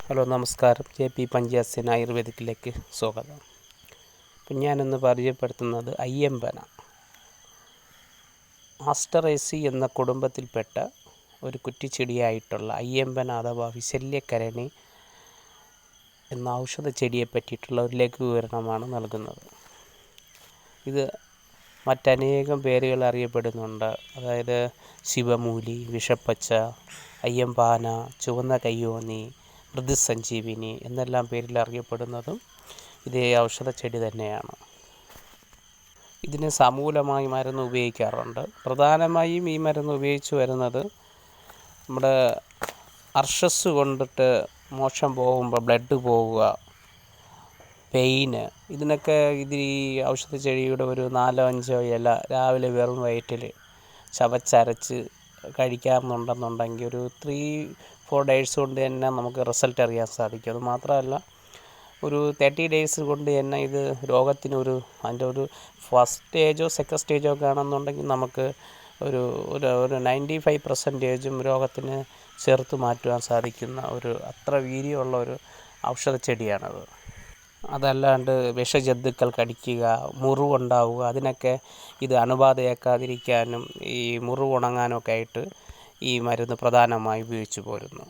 Hello നമസ്കാരം. JP പഞ്ചാസ്യൻ ആയുർവേദിക്കിലേക്ക് സ്വാഗതം. അപ്പം ഞാനിന്ന് പരിചയപ്പെടുത്തുന്നത് അയ്യമ്പന. ആസ്റ്ററേസി എന്ന കുടുംബത്തിൽപ്പെട്ട ഒരു കുറ്റിച്ചെടിയായിട്ടുള്ള അയ്യമ്പന അഥവാ വിശല്യക്കരണി എന്ന ഔഷധ ചെടിയെ പറ്റിയിട്ടുള്ള ഒരു ലഘു വിവരണമാണ് നൽകുന്നത്. ഇത് മറ്റനേകം പേരുകൾ അറിയപ്പെടുന്നുണ്ട്. അതായത് ശിവമൂലി, വിഷപ്പച്ച, അയ്യമ്പാന, ചുവന്ന കയ്യോന്നി, മൃദുസഞ്ജീവിനി എന്നെല്ലാം പേരിൽ അറിയപ്പെടുന്നതും ഇതേ ഔഷധ ചെടി തന്നെയാണ്. ഇതിന് സമൂലമായി മരുന്ന് ഉപയോഗിക്കാറുണ്ട്. പ്രധാനമായും ഈ മരുന്ന് ഉപയോഗിച്ച് വരുന്നത് നമ്മുടെ അർഷസ് കൊണ്ടിട്ട് മോശം പോകുമ്പോൾ ബ്ലഡ് പോവുക, പെയിന്, ഇതിനൊക്കെ ഈ ഔഷധ ചെടിയുടെ ഒരു 4-5 ഇല രാവിലെ വെറും വയറ്റിൽ ചവച്ചരച്ച് കഴിക്കാറുണ്ടെന്നുണ്ടെങ്കിൽ ഒരു 3-4 ഡേയ്സ് കൊണ്ട് തന്നെ നമുക്ക് റിസൾട്ട് അറിയാൻ സാധിക്കും. അത് മാത്രമല്ല, ഒരു 30 ഡേയ്സ് കൊണ്ട് തന്നെ ഇത് രോഗത്തിനൊരു അതിൻ്റെ ഒരു ഫസ്റ്റ് സ്റ്റേജോ സെക്കൻഡ് സ്റ്റേജോ ഒക്കെ ആണെന്നുണ്ടെങ്കിൽ നമുക്ക് ഒരു 95% രോഗത്തിന് ചെറുത്ത് മാറ്റുവാൻ സാധിക്കുന്ന ഒരു അത്ര വീര്യമുള്ള ഒരു ഔഷധ ചെടിയാണത്. അതല്ലാണ്ട് വിഷജന്തുക്കൾ കടിക്കുക, മുറിവുണ്ടാവുക, അതിനൊക്കെ ഇത് അണുബാധയേക്കാതിരിക്കാനും ഈ മുറിവ് ഉണങ്ങാനൊക്കെ ആയിട്ട് ഈ മരുന്ന് പ്രധാനമായി ഉപയോഗിച്ചു പോരുന്നു.